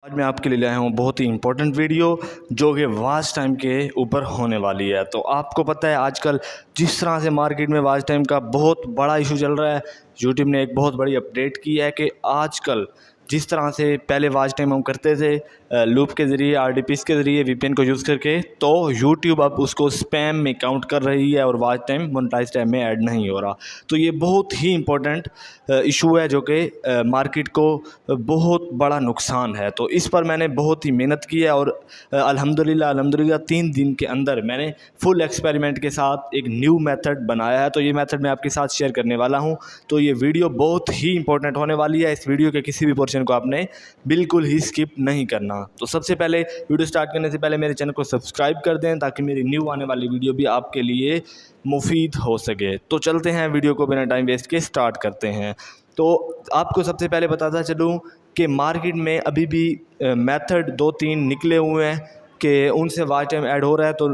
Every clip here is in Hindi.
आज मैं आपके लिए लाया हूँ बहुत ही इंपॉर्टेंट वीडियो जो कि वॉच टाइम के ऊपर होने वाली है। तो आपको पता है आजकल जिस तरह से मार्केट में वॉच टाइम का बहुत बड़ा इशू चल रहा है, यूट्यूब ने एक बहुत बड़ी अपडेट की है कि आजकल जिस तरह से पहले वॉच टाइम हम करते थे लूप के ज़रिए, आरडीपीएस के ज़रिए, वीपीएन को यूज़ करके, तो यूट्यूब अब उसको स्पैम में काउंट कर रही है और वॉच टाइम मोनेटाइज टाइम में ऐड नहीं हो रहा। तो ये बहुत ही इम्पोर्टेंट इशू है जो कि मार्केट को बहुत बड़ा नुकसान है। तो इस पर मैंने बहुत ही मेहनत की है और अल्हम्दुलिल्लाह 3 दिन के अंदर मैंने फुल एक्सपेरिमेंट के साथ एक न्यू मेथड बनाया है। तो ये मेथड मैं आपके साथ शेयर करने वाला हूँ। तो ये वीडियो बहुत ही इंपॉर्टेंट होने वाली है। इस वीडियो के किसी भी पोर्शन को आपने बिल्कुल ही स्किप नहीं करना। तो सबसे पहले वीडियो स्टार्ट करने से पहले मेरे चैनल को सब्सक्राइब कर दें ताकि मेरी न्यू आने वाली वीडियो भी आपके लिए मुफीद हो सके। तो चलते हैं, वीडियो को बिना टाइम वेस्ट के स्टार्ट करते हैं। तो आपको सबसे पहले बताता चलूँ कि मार्केट में अभी भी मेथड 2-3 निकले हुए हैं कि उनसे वॉच टाइम ऐड हो रहा है। तो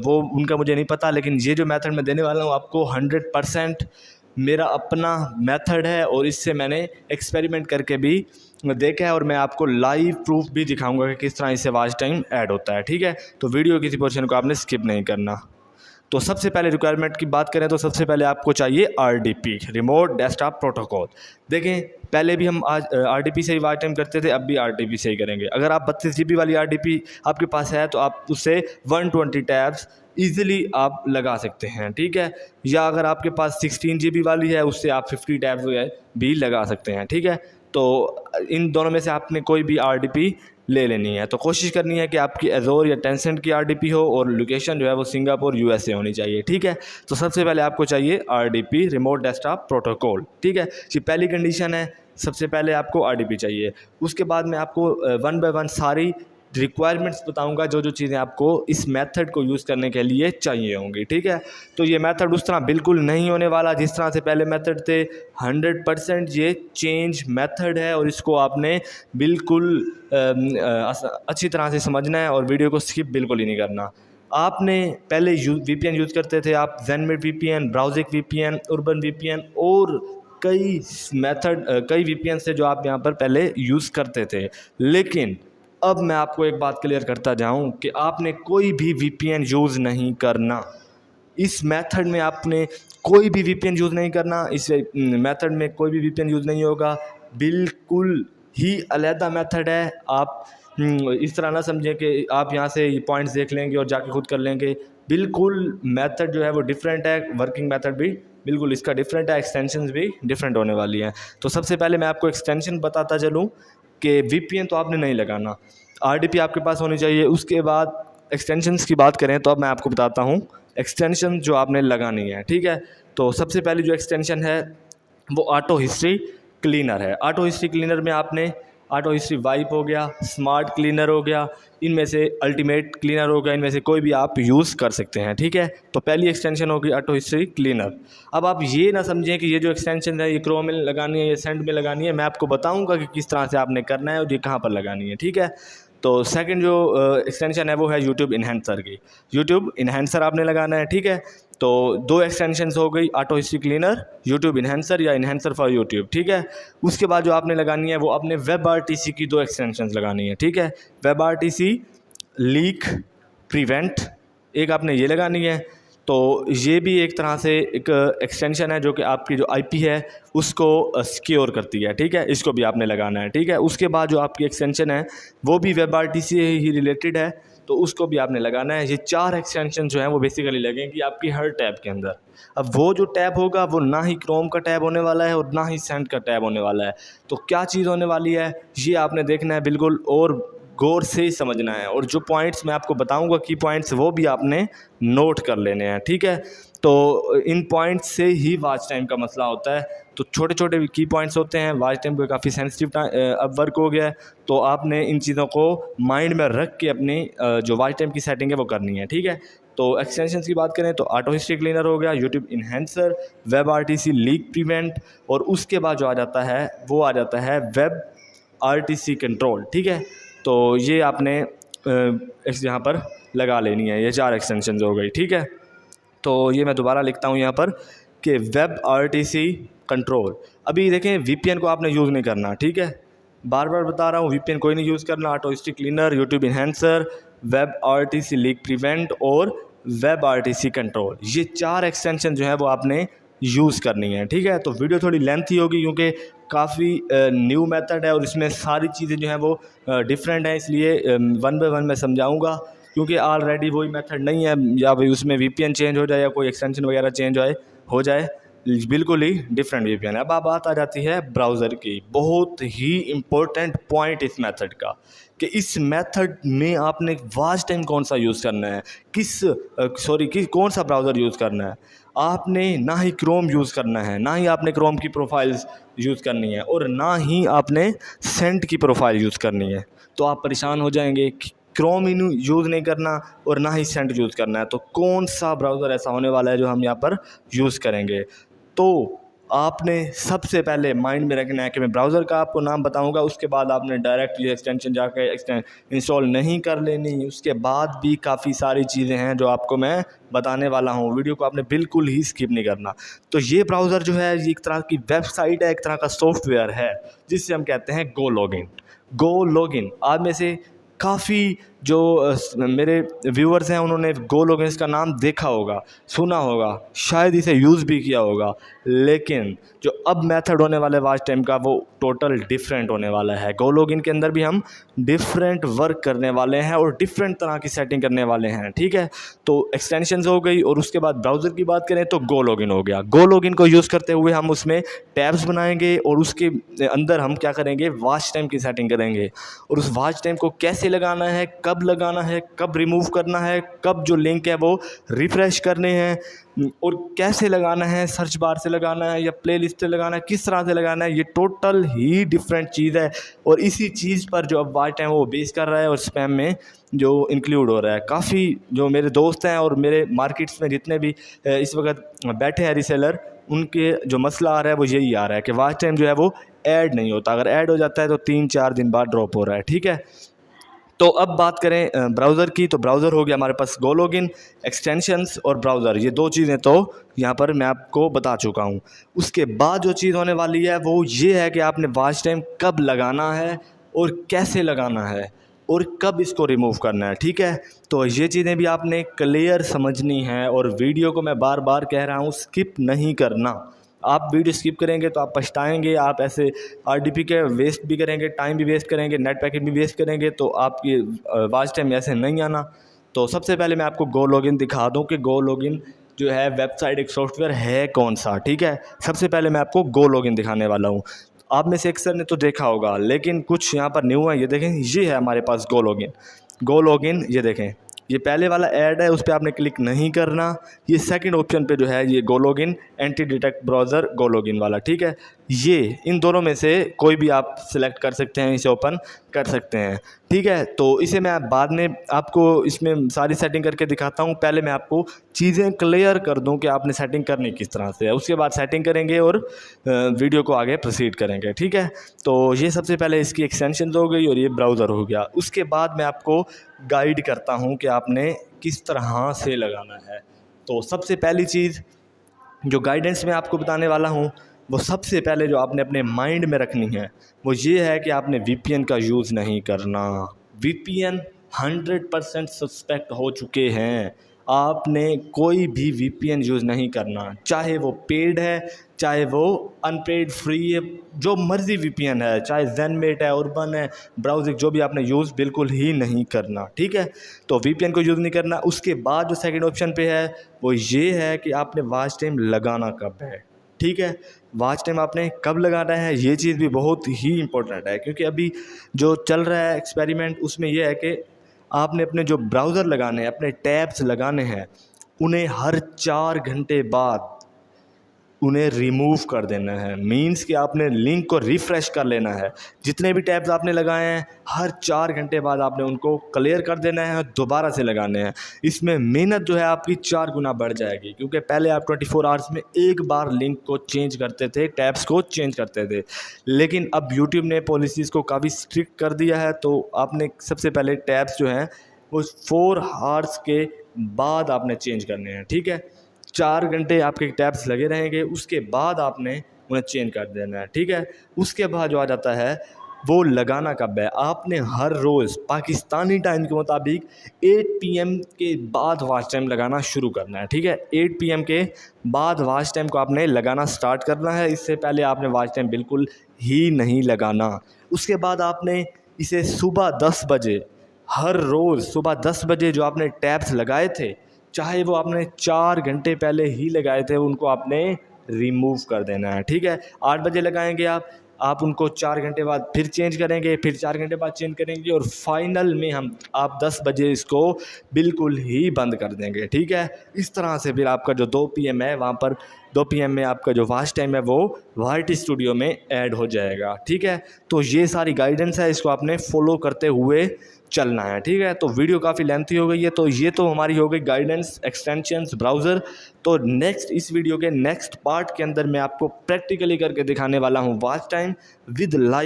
वो उनका मुझे नहीं पता, लेकिन ये जो मेथड मैं देने वाला हूँ आपको 100% मेरा अपना मेथड है और इससे मैंने एक्सपेरिमेंट करके भी देखा है और मैं आपको लाइव प्रूफ भी दिखाऊंगा कि किस तरह इससे वॉच टाइम ऐड होता है। ठीक है, तो वीडियो किसी पोर्शन को आपने स्किप नहीं करना। तो सबसे पहले रिक्वायरमेंट की बात करें तो सबसे पहले आपको चाहिए आरडीपी, रिमोट डेस्कटॉप प्रोटोकॉल। देखें, पहले भी हम आज आरडीपी से ही वॉच टाइम करते थे, अब भी आरडीपी से ही करेंगे। अगर आप 32 GB वाली आरडीपी आपके पास है तो आप उससे 120 टैब्स ईज़िली आप लगा सकते हैं। ठीक है, या अगर आपके पास 16 GB वाली है उससे आप 50 टैब्स भी लगा सकते हैं। ठीक है, तो इन दोनों में से आपने कोई भी आरडीपी ले लेनी है। तो कोशिश करनी है कि आपकी एज़ोर या टेंसेंट की आरडीपी हो और लोकेशन जो है वो सिंगापुर यूएसए होनी चाहिए। ठीक है, तो सबसे पहले आपको चाहिए आरडीपी, रिमोट डेस्कटॉप प्रोटोकॉल। ठीक है, ये पहली कंडीशन है। सबसे पहले आपको आरडीपी चाहिए। उसके बाद मैं आपको 1 बाय 1 सारी रिक्वायरमेंट्स बताऊंगा जो जो चीज़ें आपको इस मेथड को यूज़ करने के लिए चाहिए होंगी। ठीक है, तो ये मेथड उस तरह बिल्कुल नहीं होने वाला जिस तरह से पहले मेथड थे। 100% ये चेंज मेथड है और इसको आपने बिल्कुल अच्छी तरह से समझना है और वीडियो को स्किप बिल्कुल ही नहीं करना। आपने पहले वीपीएन यूज़ करते थे आप, ज़ेनमेड वीपीएन, ब्राउजिक वीपीएन, अर्बन वीपीएन और कई वीपीएन से जो आप यहाँ पर पहले यूज़ करते थे। लेकिन अब मैं आपको एक बात क्लियर करता जाऊं कि आपने कोई भी वीपीएन यूज़ नहीं करना। इस मेथड में आपने कोई भी वीपीएन यूज़ नहीं करना। इस मेथड में कोई भी वीपीएन यूज़ नहीं होगा, बिल्कुल ही अलहदा मेथड है। आप इस तरह ना समझें कि आप यहाँ से पॉइंट्स देख लेंगे और जाके खुद कर लेंगे। बिल्कुल मेथड जो है वो डिफरेंट है, वर्किंग मेथड भी बिल्कुल इसका डिफरेंट है, एक्सटेंशंस भी डिफरेंट होने वाली हैं। तो सबसे पहले मैं आपको एक्सटेंशन बताता चलूँ कि वीपीएन तो आपने नहीं लगाना, आरडीपी आपके पास होनी चाहिए। उसके बाद एक्सटेंशंस की बात करें तो अब मैं आपको बताता हूँ एक्सटेंशन जो आपने लगानी है। ठीक है, तो सबसे पहली जो एक्सटेंशन है वो ऑटो हिस्ट्री क्लीनर है। ऑटो हिस्ट्री क्लीनर में आपने ऑटो हिस्ट्री वाइप हो गया, स्मार्ट क्लीनर हो गया, इनमें से अल्टीमेट क्लीनर हो गया, इनमें से कोई भी आप यूज़ कर सकते हैं। ठीक है, तो पहली एक्सटेंशन होगी ऑटो हिस्ट्री क्लीनर। अब आप ये ना समझें कि ये जो एक्सटेंशन है ये क्रोम में लगानी है, ये सेंड में लगानी है। मैं आपको बताऊंगा कि किस तरह से आपने करना है और ये कहाँ पर लगानी है। ठीक है, तो सेकंड जो एक्सटेंशन है वो है यूट्यूब इन्हेंसर की। यूट्यूब इन्हेंसर आपने लगाना है। ठीक है, तो 2 एक्सटेंशंस हो गई, auto history cleaner, YouTube enhancer या इन्हेंसर फॉर यूट्यूब। ठीक है, उसके बाद जो आपने लगानी है वो अपने वेब आरटीसी की 2 एक्सटेंशंस लगानी है। ठीक है, वेब आरटीसी लीक प्रिवेंट एक आपने ये लगानी है। तो ये भी एक तरह से एक एक्सटेंशन है जो कि आपकी जो आईपी है उसको सिक्योर करती है। ठीक है, इसको भी आपने लगाना है। ठीक है, उसके बाद जो आपकी एक्सटेंशन है वो भी वेब आरटीसी ही रिलेटेड है, तो उसको भी आपने लगाना है। ये 4 एक्सटेंशन जो हैं वो बेसिकली लगेंगी आपकी हर टैब के अंदर। अब वो जो टैब होगा वो ना ही क्रोम का टैब होने वाला है और ना ही सेंड का टैब होने वाला है। तो क्या चीज़ होने वाली है ये आपने देखना है बिल्कुल और गौर से ही समझना है। और जो पॉइंट्स मैं आपको बताऊंगा की पॉइंट्स वो भी आपने नोट कर लेने हैं। ठीक है, तो इन पॉइंट्स से ही वॉच टाइम का मसला होता है। तो छोटे छोटे की पॉइंट्स होते हैं। वॉच टाइम को काफ़ी सेंसिटिव अब वर्क हो गया है, तो आपने इन चीज़ों को माइंड में रख के अपनी जो वॉच टाइम की सेटिंग है वो करनी है। ठीक है, तो एक्सटेंशन की बात करें तो ऑटो हिस्ट्री क्लीनर हो गया, YouTube enhancer, web RTC leak prevent, और उसके बाद जो आ जाता है वो आ जाता है वेब आरटीसी कंट्रोल। ठीक है, तो ये आपने यहाँ पर लगा लेनी है। ये 4 एक्सटेंशन हो गई। ठीक है, तो ये मैं दोबारा लिखता हूँ यहाँ पर कि वेब आरटीसी कंट्रोल। अभी देखें वीपीएन को आपने यूज़ नहीं करना। ठीक है, बार बार बता रहा हूँ, वीपीएन कोई नहीं यूज़ करना। Auto history cleaner, YouTube enhancer, web RTC leak prevent और वेब आरटीसी कंट्रोल, ये 4 एक्सटेंशन जो है वो आपने यूज़ करनी है। ठीक है, तो वीडियो थोड़ी लेंथी होगी क्योंकि काफ़ी न्यू मेथड है और इसमें सारी चीज़ें जो हैं वो डिफरेंट हैं, इसलिए वन बाय वन मैं समझाऊंगा, क्योंकि ऑलरेडी वही मेथड नहीं है या भाई उसमें वीपीएन चेंज हो जाए या कोई एक्सटेंशन वगैरह चेंज हो जाए, बिल्कुल ही डिफरेंट वीपीएन है। अब बात आ जाती है ब्राउज़र की, बहुत ही इम्पोर्टेंट पॉइंट इस मेथड का, कि इस मेथड में आपने वाच टाइम कौन सा यूज़ करना है, कौन सा ब्राउज़र यूज़ करना है। आपने ना ही क्रोम यूज़ करना है, ना ही आपने क्रोम की प्रोफाइल्स यूज़ करनी है, और ना ही आपने सेंट की प्रोफाइल यूज़ करनी है। तो आप परेशान हो जाएंगे कि क्रोम ही यूज़ नहीं करना और ना ही सेंट यूज़ करना है, तो कौन सा ब्राउज़र ऐसा होने वाला है जो हम यहाँ पर यूज़ करेंगे। तो आपने सबसे पहले माइंड में रखना है कि मैं ब्राउज़र का आपको नाम बताऊंगा, उसके बाद आपने डायरेक्ट ये एक्सटेंशन जाके इंस्टॉल नहीं कर लेनी। उसके बाद भी काफ़ी सारी चीज़ें हैं जो आपको मैं बताने वाला हूँ, वीडियो को आपने बिल्कुल ही स्किप नहीं करना। तो ये ब्राउज़र जो है, ये एक तरह की वेबसाइट है, एक तरह का सॉफ्टवेयर है जिससे हम कहते हैं गो लॉगिन। गो लॉगिन, आप में से काफ़ी जो मेरे व्यूअर्स हैं उन्होंने गो लॉगिन का नाम देखा होगा, सुना होगा, शायद इसे यूज़ भी किया होगा, लेकिन जो अब मेथड होने वाला है वाच टाइम का वो टोटल डिफरेंट होने वाला है। गो लॉगिन के अंदर भी हम डिफरेंट वर्क करने वाले हैं और डिफरेंट तरह की सेटिंग करने वाले हैं। ठीक है, तो एक्सटेंशंस हो गई और उसके बाद ब्राउज़र की बात करें तो गो लॉगिन हो गया। गो लॉगिन को यूज़ करते हुए हम उसमें टैब्स बनाएंगे और उसके अंदर हम क्या करेंगे, वाच टाइम की सेटिंग करेंगे, और उस वाच टाइम को कैसे लगाना है, कब लगाना है, कब रिमूव करना है, कब जो लिंक है वो रिफ़्रेश करने हैं, और कैसे लगाना है, सर्च बार से लगाना है या प्ले लिस्ट से लगाना है, किस तरह से लगाना है, ये टोटल ही डिफरेंट चीज़ है। और इसी चीज़ पर जो अब वाच टाइम वो बेस कर रहा है और स्पैम में जो इंक्लूड हो रहा है। काफ़ी जो मेरे दोस्त हैं और मेरे मार्केट्स में जितने भी इस वक्त बैठे हैं रीसेलर, उनके जो मसला आ रहा है वो यही आ रहा है कि वाच टाइम जो है वो ऐड नहीं होता, अगर ऐड हो जाता है तो 3-4 दिन बाद ड्रॉप हो रहा है। ठीक है, तो अब बात करें ब्राउज़र की, तो ब्राउज़र हो गया हमारे पास गो लॉगिन, एक्सटेंशंस और ब्राउज़र, ये 2 चीज़ें तो यहाँ पर मैं आपको बता चुका हूँ। उसके बाद जो चीज़ होने वाली है वो ये है कि आपने वॉच टाइम कब लगाना है और कैसे लगाना है और कब इसको रिमूव करना है। ठीक है, तो ये चीज़ें भी आपने क्लियर समझनी है, और वीडियो को मैं बार बार कह रहा हूँ स्किप नहीं करना। आप वीडियो स्किप करेंगे तो आप पछताएंगे, आप ऐसे आरडीपी के वेस्ट भी करेंगे, टाइम भी वेस्ट करेंगे, नेट पैकेट भी वेस्ट करेंगे, तो आपकी वाच टाइम ऐसे नहीं आना। तो सबसे पहले मैं आपको गो लॉगिन दिखा दूं कि गो लॉगिन जो है वेबसाइट एक सॉफ्टवेयर है कौन सा। ठीक है, सबसे पहले मैं आपको गो लॉगिन दिखाने वाला हूँ। आप में से अक्सर ने तो देखा होगा, लेकिन कुछ यहाँ पर न्यू है। ये देखें, ये है हमारे पास गो लॉगिन। गो लॉगिन, ये देखें, ये पहले वाला ऐड है, उस पर आपने क्लिक नहीं करना। ये सेकंड ऑप्शन पे जो है ये गो लॉगिन एंटी डिटेक्ट ब्राउज़र गो लॉगिन वाला। ठीक है, ये इन दोनों में से कोई भी आप सिलेक्ट कर सकते हैं, इसे ओपन कर सकते हैं। ठीक है, तो इसे मैं बाद में आपको इसमें सारी सेटिंग करके दिखाता हूँ। पहले मैं आपको चीज़ें क्लियर कर दूँ कि आपने सेटिंग करनी किस तरह से है, उसके बाद सेटिंग करेंगे और वीडियो को आगे प्रोसीड करेंगे। ठीक है, तो ये सबसे पहले इसकी एक्सटेंशन हो गई और ये ब्राउज़र हो गया। उसके बाद मैं आपको गाइड करता हूँ कि आपने किस तरह से लगाना है। तो सबसे पहली चीज़ जो गाइडेंस मैं आपको बताने वाला हूँ, वो सबसे पहले जो आपने अपने माइंड में रखनी है वो ये है कि आपने वीपीएन का यूज़ नहीं करना। वीपीएन 100% सस्पेक्ट हो चुके हैं। आपने कोई भी वीपीएन यूज़ नहीं करना, चाहे वो पेड है, चाहे वो अनपेड फ्री है, जो मर्ज़ी वीपीएन है, चाहे ज़ेनमेट है, उर्बन है, ब्राउज़िंग, जो भी आपने यूज़ बिल्कुल ही नहीं करना। ठीक है, तो वीपीएन को यूज़ नहीं करना। उसके बाद जो सेकंड ऑप्शन पे है वो ये है कि आपने वॉच टाइम लगाना कब है। ठीक है, वॉच टाइम आपने कब लगाना है, ये चीज़ भी बहुत ही इंपॉर्टेंट है, क्योंकि अभी जो चल रहा है एक्सपेरिमेंट, उसमें यह है कि आपने अपने जो ब्राउज़र लगाने हैं, अपने टैब्स लगाने हैं, उन्हें हर 4 घंटे बाद उन्हें रिमूव कर देना है। मींस कि आपने लिंक को रिफ़्रेश कर लेना है। जितने भी टैब्स आपने लगाए हैं हर 4 घंटे बाद आपने उनको क्लियर कर देना है और दोबारा से लगाने हैं। इसमें मेहनत जो है आपकी 4 गुना बढ़ जाएगी, क्योंकि पहले आप 24 आवर्स में एक बार लिंक को चेंज करते थे, टैब्स को चेंज करते थे, लेकिन अब यूट्यूब ने पॉलिसीज़ को काफ़ी स्ट्रिक्ट कर दिया है। तो आपने सबसे पहले टैब्स जो हैं वो 4 आवर्स के बाद आपने चेंज करने हैं। ठीक है, 4 घंटे आपके टैब्स लगे रहेंगे, उसके बाद आपने उन्हें चेंज कर देना है। ठीक है, उसके बाद जो आ जाता है वो लगाना कब है, आपने हर रोज़ पाकिस्तानी टाइम के मुताबिक 8 PM के बाद वॉच टाइम लगाना शुरू करना है। ठीक है, 8 PM के बाद वॉच टाइम को आपने लगाना स्टार्ट करना है। इससे पहले आपने वॉच टाइम बिल्कुल ही नहीं लगाना। उसके बाद आपने इसे सुबह 10 बजे, हर रोज़ सुबह 10 बजे जो आपने टैब्स लगाए थे, चाहे वो आपने 4 घंटे पहले ही लगाए थे, उनको आपने रिमूव कर देना है। ठीक है, 8 बजे लगाएंगे आप उनको 4 घंटे बाद फिर चेंज करेंगे, फिर 4 घंटे बाद चेंज करेंगे, और फाइनल में आप 10 बजे इसको बिल्कुल ही बंद कर देंगे। ठीक है, इस तरह से फिर आपका जो 2 PM है, वहाँ पर 2 PM में आपका जो वॉच टाइम है वो वाइट स्टूडियो में ऐड हो जाएगा। ठीक है, तो ये सारी गाइडेंस है, इसको आपने फॉलो करते हुए चलना है। ठीक है, तो वीडियो काफ़ी लेंथी हो गई है, तो ये तो हमारी हो गई गाइडेंस, एक्सटेंशंस, ब्राउज़र। तो नेक्स्ट इस वीडियो के नेक्स्ट पार्ट के अंदर मैं आपको प्रैक्टिकली करके दिखाने वाला हूँ वॉच टाइम विद लाइव